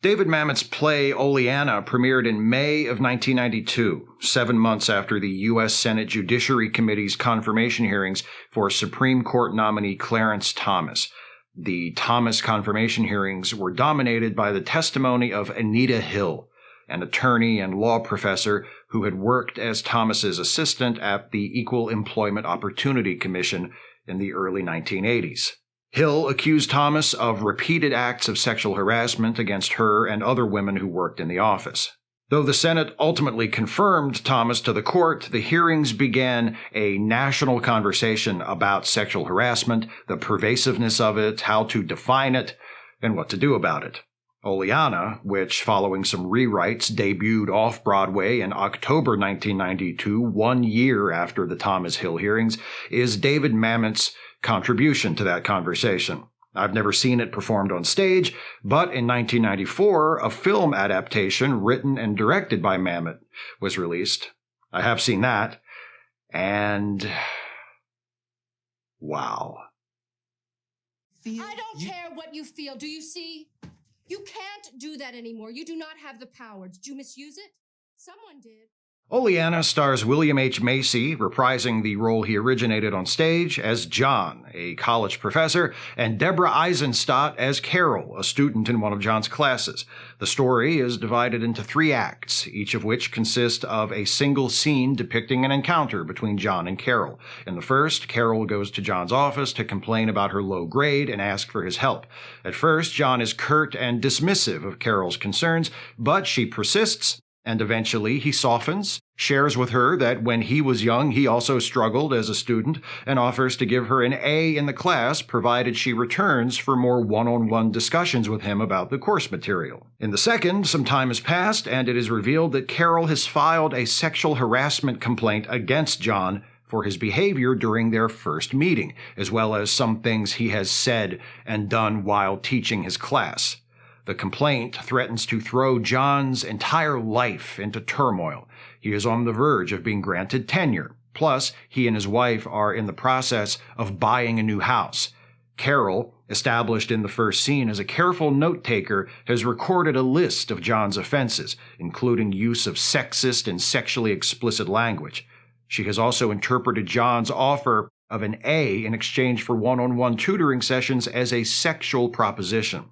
David Mamet's play Oleanna premiered in May of 1992, 7 months after the U.S. Senate Judiciary Committee's confirmation hearings for Supreme Court nominee Clarence Thomas. The Thomas confirmation hearings were dominated by the testimony of Anita Hill, an attorney and law professor who had worked as Thomas's assistant at the Equal Employment Opportunity Commission in the early 1980s. Hill accused Thomas of repeated acts of sexual harassment against her and other women who worked in the office. Though the Senate ultimately confirmed Thomas to the court, the hearings began a national conversation about sexual harassment, the pervasiveness of it, how to define it, and what to do about it. Oleanna, which, following some rewrites, debuted off-Broadway in October 1992, 1 year after the Thomas Hill hearings, is David Mamet's contribution to that conversation. I've never seen it performed on stage, but in 1994, a film adaptation written and directed by Mamet was released. I have seen that, and wow. I don't care what you feel, do you see? You can't do that anymore. You do not have the power. Did you misuse it? Someone did. Oleanna stars William H. Macy, reprising the role he originated on stage, as John, a college professor, and Deborah Eisenstadt as Carol, a student in one of John's classes. The story is divided into 3 acts, each of which consist of a single scene depicting an encounter between John and Carol. In the first, Carol goes to John's office to complain about her low grade and ask for his help. At first, John is curt and dismissive of Carol's concerns, but she persists, and eventually he softens, shares with her that when he was young he also struggled as a student, and offers to give her an A in the class provided she returns for more one-on-one discussions with him about the course material. In the second, some time has passed, and it is revealed that Carol has filed a sexual harassment complaint against John for his behavior during their first meeting, as well as some things he has said and done while teaching his class. The complaint threatens to throw John's entire life into turmoil. He is on the verge of being granted tenure. Plus, he and his wife are in the process of buying a new house. Carol, established in the first scene as a careful note-taker, has recorded a list of John's offenses, including use of sexist and sexually explicit language. She has also interpreted John's offer of an A in exchange for one-on-one tutoring sessions as a sexual proposition.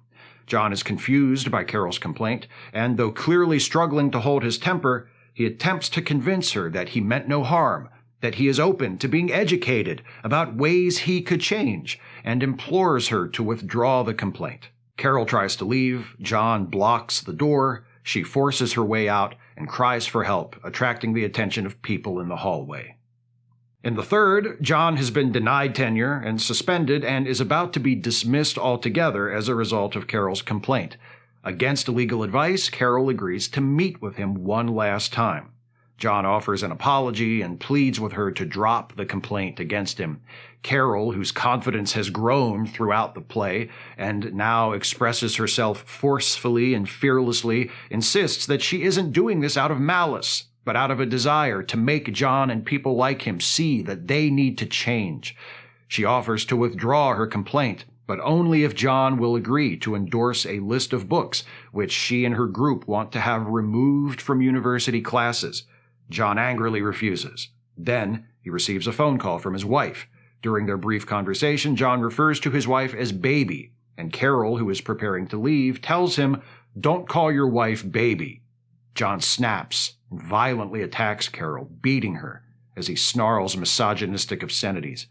John is confused by Carol's complaint, and though clearly struggling to hold his temper, he attempts to convince her that he meant no harm, that he is open to being educated about ways he could change, and implores her to withdraw the complaint. Carol tries to leave, John blocks the door, she forces her way out and cries for help, attracting the attention of people in the hallway. In the third, John has been denied tenure and suspended and is about to be dismissed altogether as a result of Carol's complaint. Against legal advice, Carol agrees to meet with him one last time. John offers an apology and pleads with her to drop the complaint against him. Carol, whose confidence has grown throughout the play and now expresses herself forcefully and fearlessly, insists that she isn't doing this out of malice, but out of a desire to make John and people like him see that they need to change. She offers to withdraw her complaint, but only if John will agree to endorse a list of books which she and her group want to have removed from university classes. John angrily refuses. Then he receives a phone call from his wife. During their brief conversation, John refers to his wife as Baby, and Carol, who is preparing to leave, tells him, "Don't call your wife Baby." John snaps and violently attacks Carol, beating her as he snarls misogynistic obscenities.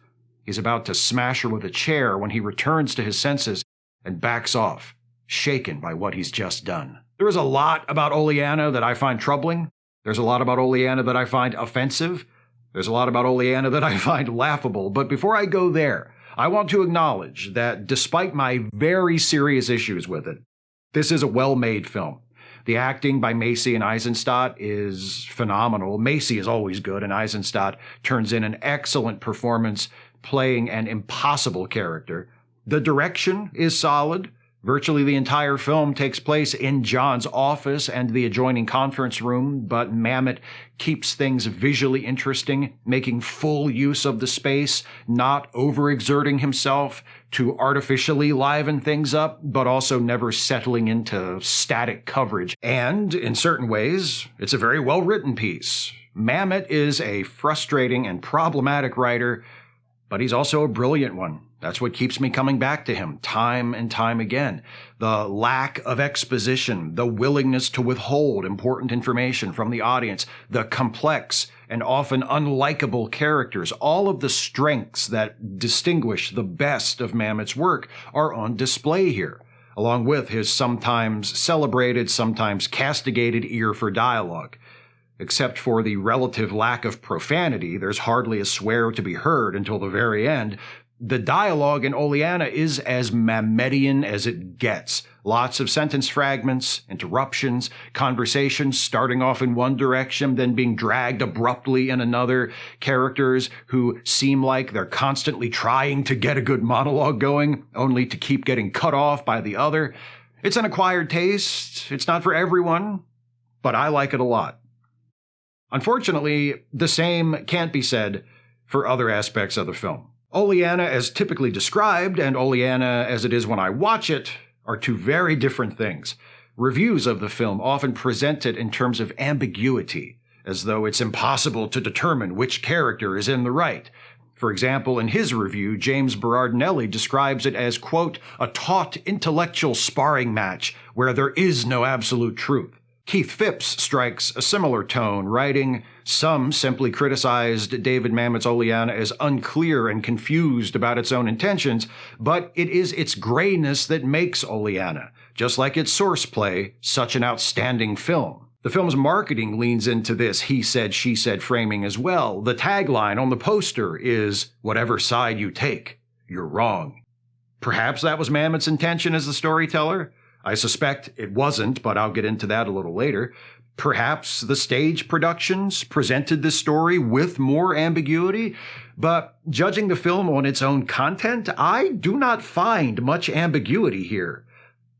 He's about to smash her with a chair when he returns to his senses and backs off, shaken by what he's just done. There is a lot about Oleanna that I find troubling. There's a lot about Oleanna that I find offensive. There's a lot about Oleanna that I find laughable. But before I go there, I want to acknowledge that despite my very serious issues with it, this is a well-made film. The acting by Macy and Eisenstadt is phenomenal. Macy is always good, and Eisenstadt turns in an excellent performance playing an impossible character. The direction is solid. Virtually the entire film takes place in John's office and the adjoining conference room, but Mamet keeps things visually interesting, making full use of the space, not overexerting himself to artificially liven things up, but also never settling into static coverage. And, in certain ways, it's a very well-written piece. Mamet is a frustrating and problematic writer, but he's also a brilliant one. That's what keeps me coming back to him time and time again. The lack of exposition, the willingness to withhold important information from the audience, the complex and often unlikable characters, all of the strengths that distinguish the best of Mamet's work are on display here, along with his sometimes celebrated, sometimes castigated ear for dialogue. Except for the relative lack of profanity, there's hardly a swear to be heard until the very end. The dialogue in Oleanna is as Mametian as it gets. Lots of sentence fragments, interruptions, conversations starting off in one direction, then being dragged abruptly in another, characters who seem like they're constantly trying to get a good monologue going, only to keep getting cut off by the other. It's an acquired taste. It's not for everyone, but I like it a lot. Unfortunately, the same can't be said for other aspects of the film. Oleanna as typically described and Oleanna as it is when I watch it are two very different things. Reviews of the film often present it in terms of ambiguity, as though it's impossible to determine which character is in the right. For example, in his review, James Berardinelli describes it as, quote, a taut intellectual sparring match where there is no absolute truth. Keith Phipps strikes a similar tone, writing, some simply criticized David Mamet's Oleanna as unclear and confused about its own intentions, but it is its grayness that makes Oleanna, just like its source play, such an outstanding film. The film's marketing leans into this he said, she said framing as well. The tagline on the poster is, whatever side you take, you're wrong. Perhaps that was Mamet's intention as the storyteller? I suspect it wasn't, but I'll get into that a little later. Perhaps the stage productions presented this story with more ambiguity, but judging the film on its own content, I do not find much ambiguity here.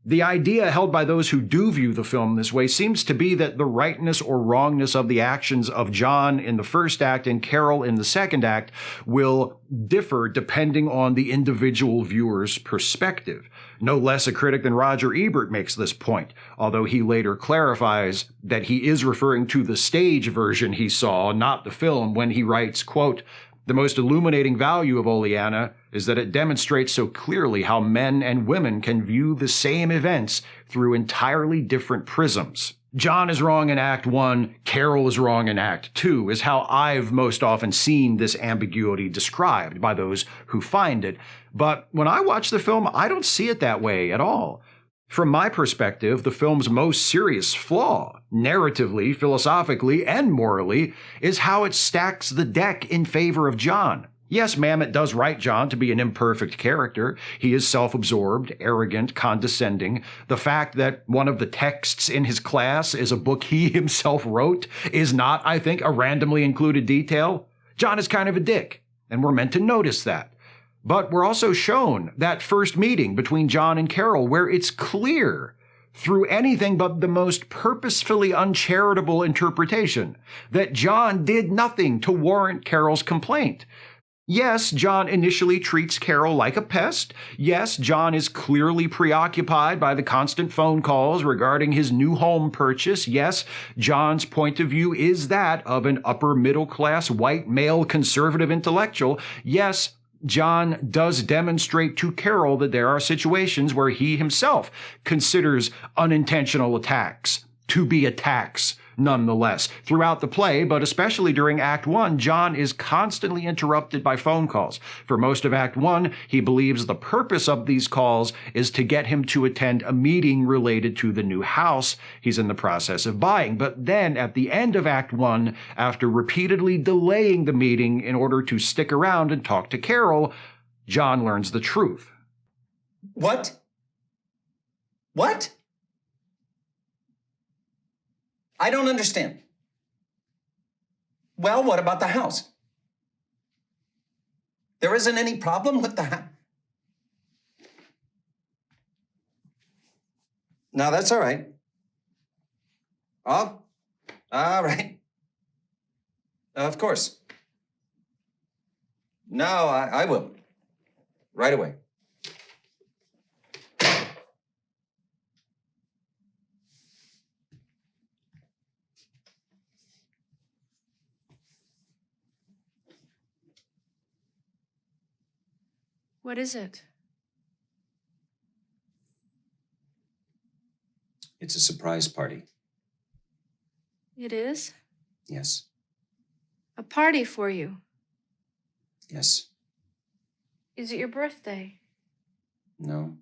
The idea held by those who do view the film this way seems to be that the rightness or wrongness of the actions of John in the first act and Carol in the second act will differ depending on the individual viewer's perspective. No less a critic than Roger Ebert makes this point, although he later clarifies that he is referring to the stage version he saw, not the film, when he writes, quote, the most illuminating value of Oleanna is that it demonstrates so clearly how men and women can view the same events through entirely different prisms. John is wrong in Act 1, Carol is wrong in Act 2, is how I've most often seen this ambiguity described by those who find it. But when I watch the film, I don't see it that way at all. From my perspective, the film's most serious flaw, narratively, philosophically, and morally, is how it stacks the deck in favor of John. Yes, Mamet does write John to be an imperfect character. He is self-absorbed, arrogant, condescending. The fact that one of the texts in his class is a book he himself wrote is not, I think, a randomly included detail. John is kind of a dick, and we're meant to notice that. But we're also shown that first meeting between John and Carol where it's clear, through anything but the most purposefully uncharitable interpretation, that John did nothing to warrant Carol's complaint. Yes, John initially treats Carol like a pest. Yes, John is clearly preoccupied by the constant phone calls regarding his new home purchase. Yes, John's point of view is that of an upper middle class white male conservative intellectual. Yes, John does demonstrate to Carol that there are situations where he himself considers unintentional attacks to be attacks nonetheless. Throughout the play, but especially during Act 1, John is constantly interrupted by phone calls. For most of Act 1, he believes the purpose of these calls is to get him to attend a meeting related to the new house he's in the process of buying. But then, at the end of Act 1, after repeatedly delaying the meeting in order to stick around and talk to Carol, John learns the truth. What? What? I don't understand. Well, what about the house? There isn't any problem with the house. No, that's all right. Oh, all right. Of course. No, I will. Right away. What is it? It's a surprise party. It is? Yes. A party for you. Yes. Is it your birthday? No.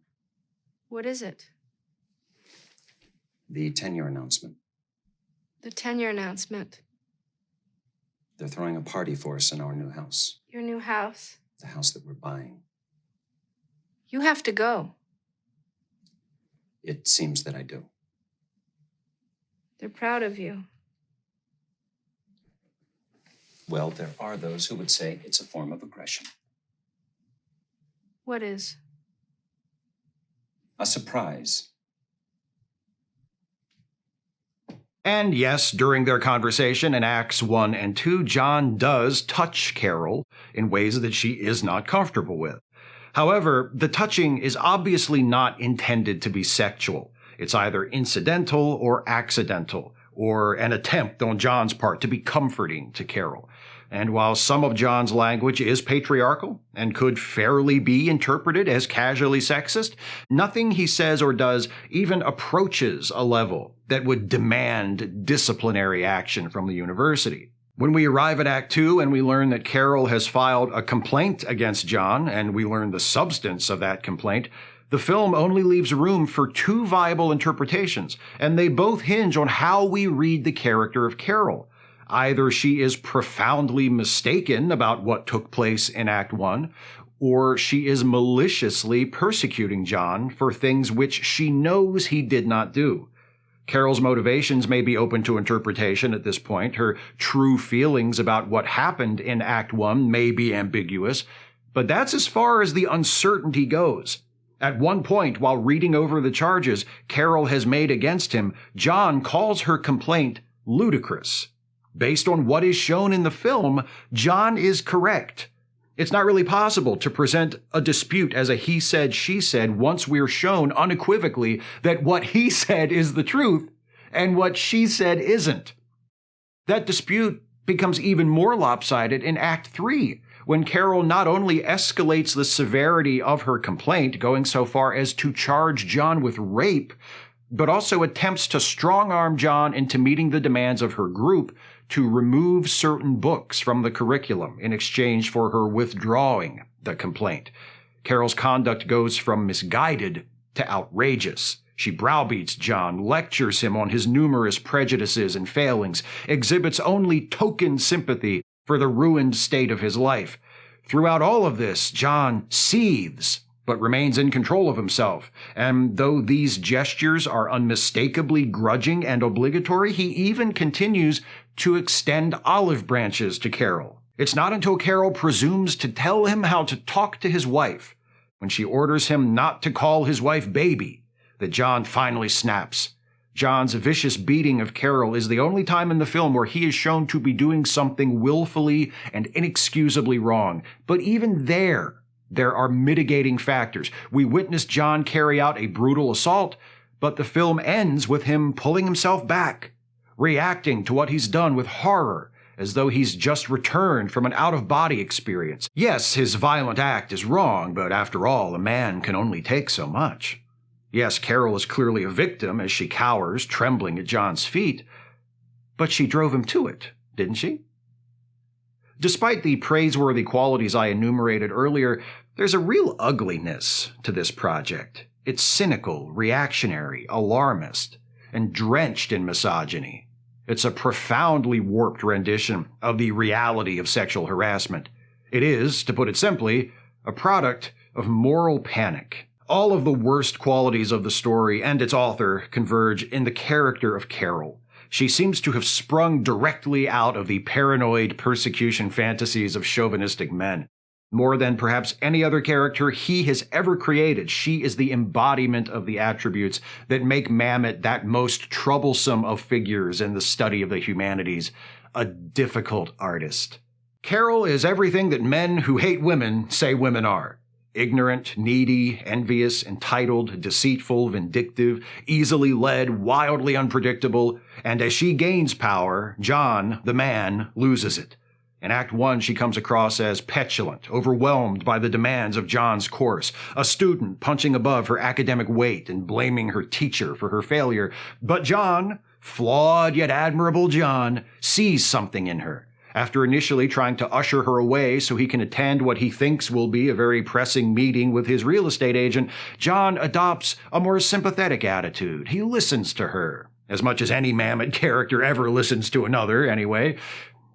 What is it? The tenure announcement. The tenure announcement. They're throwing a party for us in our new house. Your new house. The house that we're buying. You have to go. It seems that I do. They're proud of you. Well, there are those who would say it's a form of aggression. What is? A surprise. And yes, during their conversation in Acts 1 and 2, John does touch Carol in ways that she is not comfortable with. However, the touching is obviously not intended to be sexual. It's either incidental or accidental, or an attempt on John's part to be comforting to Carol. And while some of John's language is patriarchal and could fairly be interpreted as casually sexist, nothing he says or does even approaches a level that would demand disciplinary action from the university. When we arrive at Act 2 and we learn that Carol has filed a complaint against John, and we learn the substance of that complaint, the film only leaves room for two viable interpretations, and they both hinge on how we read the character of Carol. Either she is profoundly mistaken about what took place in Act 1, or she is maliciously persecuting John for things which she knows he did not do. Carol's motivations may be open to interpretation at this point. Her true feelings about what happened in Act 1 may be ambiguous, but that's as far as the uncertainty goes. At one point, while reading over the charges Carol has made against him, John calls her complaint ludicrous. Based on what is shown in the film, John is correct. It's not really possible to present a dispute as a he said, she said once we're shown unequivocally that what he said is the truth and what she said isn't. That dispute becomes even more lopsided in Act 3, when Carol not only escalates the severity of her complaint, going so far as to charge John with rape, but also attempts to strong-arm John into meeting the demands of her group to remove certain books from the curriculum in exchange for her withdrawing the complaint. Carol's conduct goes from misguided to outrageous. She browbeats John, lectures him on his numerous prejudices and failings, exhibits only token sympathy for the ruined state of his life. Throughout all of this, John seethes, but remains in control of himself. And though these gestures are unmistakably grudging and obligatory, he even continues to extend olive branches to Carol. It's not until Carol presumes to tell him how to talk to his wife, when she orders him not to call his wife baby, that John finally snaps. John's vicious beating of Carol is the only time in the film where he is shown to be doing something willfully and inexcusably wrong. But even there are mitigating factors. We witness John carry out a brutal assault, but the film ends with him pulling himself back, reacting to what he's done with horror, as though he's just returned from an out-of-body experience. Yes, his violent act is wrong, but after all, a man can only take so much. Yes, Carol is clearly a victim as she cowers, trembling at John's feet, but she drove him to it, didn't she? Despite the praiseworthy qualities I enumerated earlier, there's a real ugliness to this project. It's cynical, reactionary, alarmist, and drenched in misogyny. It's a profoundly warped rendition of the reality of sexual harassment. It is, to put it simply, a product of moral panic. All of the worst qualities of the story and its author converge in the character of Carol. She seems to have sprung directly out of the paranoid persecution fantasies of chauvinistic men. More than perhaps any other character he has ever created, she is the embodiment of the attributes that make Mamet that most troublesome of figures in the study of the humanities, a difficult artist. Carol is everything that men who hate women say women are. Ignorant, needy, envious, entitled, deceitful, vindictive, easily led, wildly unpredictable, and as she gains power, John, the man, loses it. In Act 1, she comes across as petulant, overwhelmed by the demands of John's course, a student punching above her academic weight and blaming her teacher for her failure. But John, flawed yet admirable John, sees something in her. After initially trying to usher her away so he can attend what he thinks will be a very pressing meeting with his real estate agent, John adopts a more sympathetic attitude. He listens to her, as much as any Mamet character ever listens to another, anyway.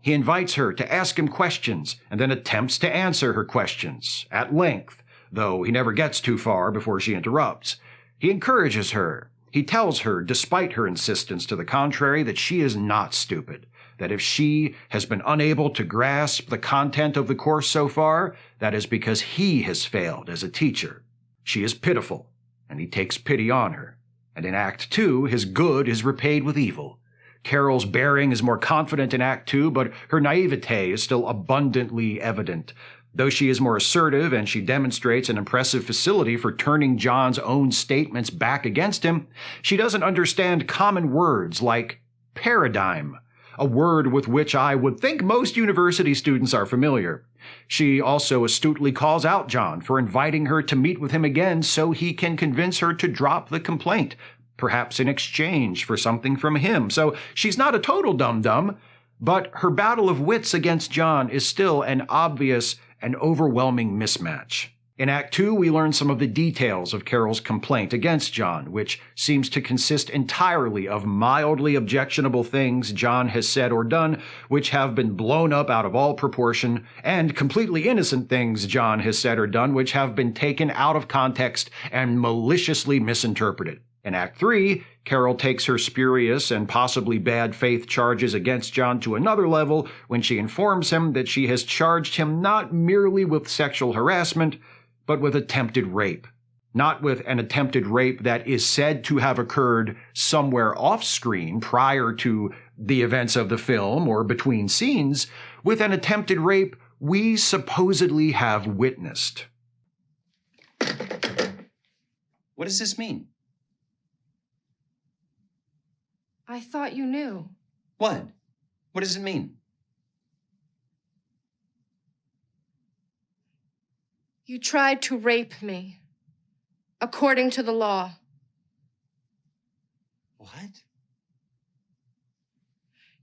He invites her to ask him questions and then attempts to answer her questions at length, though he never gets too far before she interrupts. He encourages her. He tells her, despite her insistence to the contrary, that she is not stupid, that if she has been unable to grasp the content of the course so far, that is because he has failed as a teacher. She is pitiful, and he takes pity on her. And in Act 2, his good is repaid with evil. Carol's bearing is more confident in Act 2, but her naivete is still abundantly evident. Though she is more assertive and she demonstrates an impressive facility for turning John's own statements back against him, she doesn't understand common words like paradigm, a word with which I would think most university students are familiar. She also astutely calls out John for inviting her to meet with him again so he can convince her to drop the complaint, perhaps in exchange for something from him. So she's not a total dum-dum, but her battle of wits against John is still an obvious and overwhelming mismatch. In Act 2, we learn some of the details of Carol's complaint against John, which seems to consist entirely of mildly objectionable things John has said or done, which have been blown up out of all proportion, and completely innocent things John has said or done, which have been taken out of context and maliciously misinterpreted. In Act 3, Carol takes her spurious and possibly bad faith charges against John to another level when she informs him that she has charged him not merely with sexual harassment, but with attempted rape. Not with an attempted rape that is said to have occurred somewhere off-screen prior to the events of the film or between scenes, with an attempted rape we supposedly have witnessed. What does this mean? I thought you knew. What? What does it mean? You tried to rape me, according to the law. What?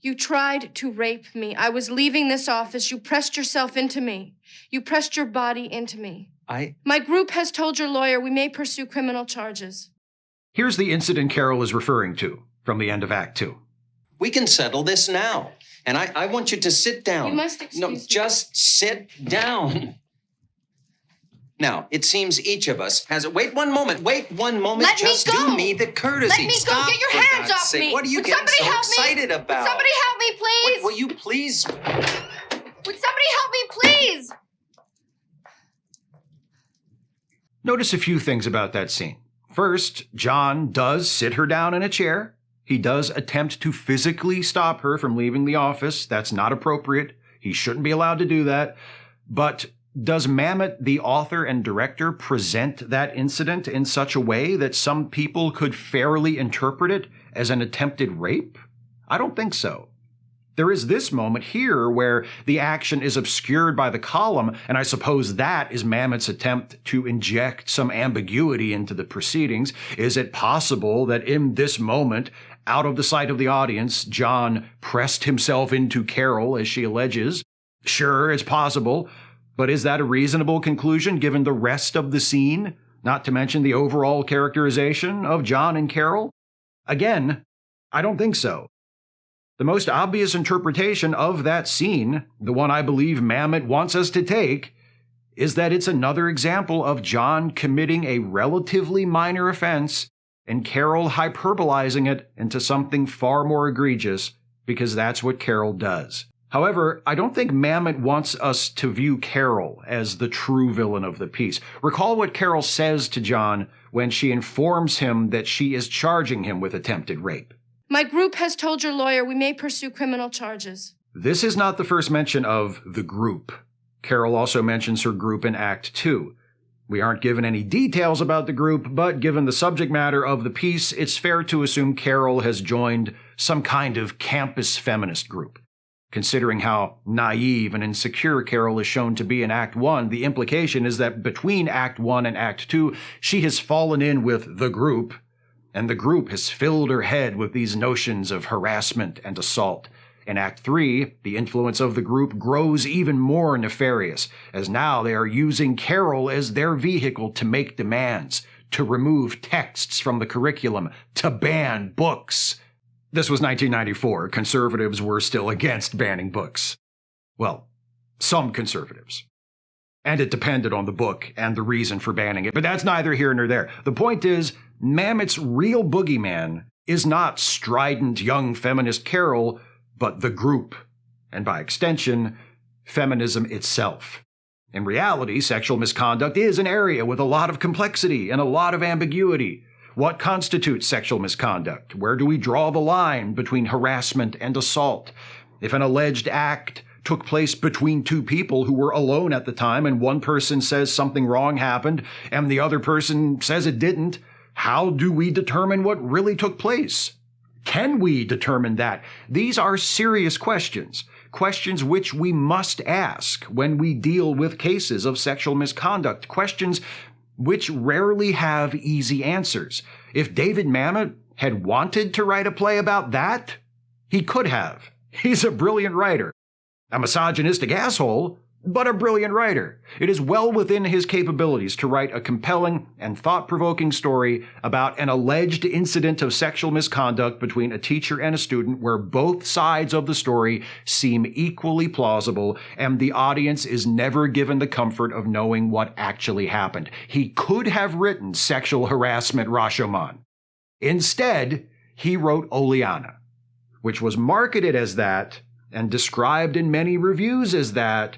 You tried to rape me. I was leaving this office. You pressed yourself into me. You pressed your body into me. My group has told your lawyer we may pursue criminal charges. Here's the incident Carol is referring to from the end of Act 2. We can settle this now. And I want you to sit down. You must excuse me. No, just sit down. Now, it seems each of us has a... Wait one moment. Let Just me go. do me the courtesy. Let me Stop, go. Get your for hands God's off sake. me. What are you Would getting somebody so help me? excited about? Would somebody help me, please? Will you please... Would somebody help me, please? Notice a few things about that scene. First, John does sit her down in a chair. He does attempt to physically stop her from leaving the office. That's not appropriate. He shouldn't be allowed to do that. But does Mamet, the author and director, present that incident in such a way that some people could fairly interpret it as an attempted rape? I don't think so. There is this moment here where the action is obscured by the column, and I suppose that is Mamet's attempt to inject some ambiguity into the proceedings. Is it possible that in this moment, out of the sight of the audience, John pressed himself into Carol, as she alleges? Sure, it's possible, but is that a reasonable conclusion given the rest of the scene, not to mention the overall characterization of John and Carol? Again, I don't think so. The most obvious interpretation of that scene, the one I believe Mamet wants us to take, is that it's another example of John committing a relatively minor offense and Carol hyperbolizing it into something far more egregious, because that's what Carol does. However, I don't think Mamet wants us to view Carol as the true villain of the piece. Recall what Carol says to John when she informs him that she is charging him with attempted rape. My group has told your lawyer we may pursue criminal charges. This is not the first mention of the group. Carol also mentions her group in Act 2. We aren't given any details about the group, but given the subject matter of the piece, it's fair to assume Carol has joined some kind of campus feminist group. Considering how naive and insecure Carol is shown to be in Act 1, the implication is that between Act 1 and Act 2, she has fallen in with the group, and the group has filled her head with these notions of harassment and assault. In Act 3, the influence of the group grows even more nefarious, as now they are using Carol as their vehicle to make demands, to remove texts from the curriculum, to ban books. This was 1994. Conservatives were still against banning books. Well, some conservatives. And it depended on the book and the reason for banning it, but that's neither here nor there. The point is, Mamet's real boogeyman is not strident young feminist Carol, but the group, and by extension, feminism itself. In reality, sexual misconduct is an area with a lot of complexity and a lot of ambiguity. What constitutes sexual misconduct? Where do we draw the line between harassment and assault? If an alleged act took place between two people who were alone at the time and one person says something wrong happened and the other person says it didn't, how do we determine what really took place? Can we determine that? These are serious questions, questions which we must ask when we deal with cases of sexual misconduct, questions which rarely have easy answers. If David Mamet had wanted to write a play about that, he could have. He's a brilliant writer. A misogynistic asshole, but a brilliant writer. It is well within his capabilities to write a compelling and thought-provoking story about an alleged incident of sexual misconduct between a teacher and a student where both sides of the story seem equally plausible and the audience is never given the comfort of knowing what actually happened. He could have written sexual harassment Rashomon. Instead, he wrote Oleanna, which was marketed as that and described in many reviews as that,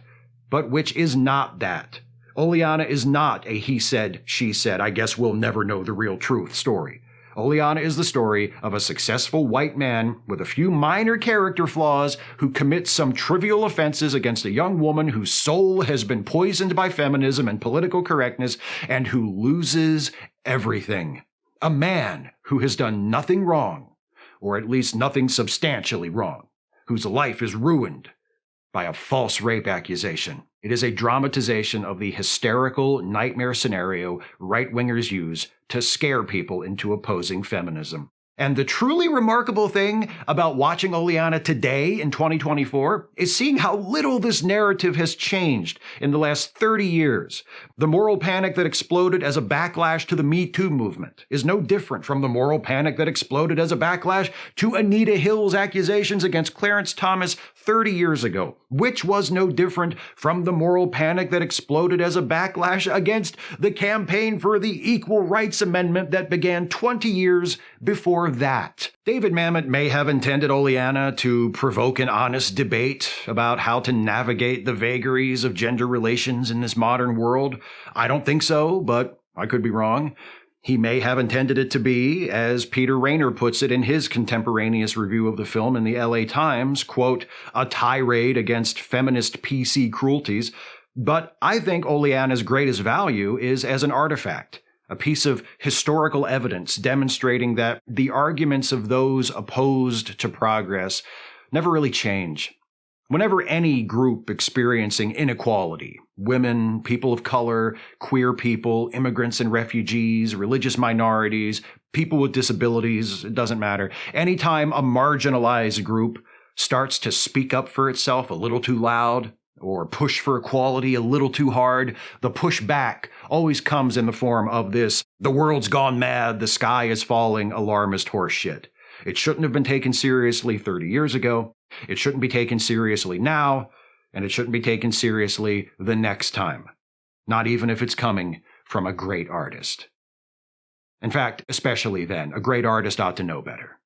but which is not that. Oleanna is not a he said, she said, I guess we'll never know the real truth story. Oleanna is the story of a successful white man with a few minor character flaws who commits some trivial offenses against a young woman whose soul has been poisoned by feminism and political correctness and who loses everything. A man who has done nothing wrong, or at least nothing substantially wrong, whose life is ruined by a false rape accusation. It is a dramatization of the hysterical nightmare scenario right-wingers use to scare people into opposing feminism. And the truly remarkable thing about watching Oleanna today in 2024 is seeing how little this narrative has changed in the last 30 years. The moral panic that exploded as a backlash to the Me Too movement is no different from the moral panic that exploded as a backlash to Anita Hill's accusations against Clarence Thomas 30 years ago, which was no different from the moral panic that exploded as a backlash against the campaign for the Equal Rights Amendment that began 20 years before that. David Mamet may have intended Oleanna to provoke an honest debate about how to navigate the vagaries of gender relations in this modern world. I don't think so, but I could be wrong. He may have intended it to be, as Peter Rainer puts it in his contemporaneous review of the film in the LA Times, quote, a tirade against feminist PC cruelties. But I think Oleanna's greatest value is as an artifact, a piece of historical evidence demonstrating that the arguments of those opposed to progress never really change. Whenever any group experiencing inequality, women, people of color, queer people, immigrants and refugees, religious minorities, people with disabilities, it doesn't matter. Anytime a marginalized group starts to speak up for itself a little too loud or push for equality a little too hard, the pushback always comes in the form of this, the world's gone mad, the sky is falling, alarmist horse shit. It shouldn't have been taken seriously 30 years ago. It shouldn't be taken seriously now, and it shouldn't be taken seriously the next time, not even if it's coming from a great artist. In fact, especially then, a great artist ought to know better.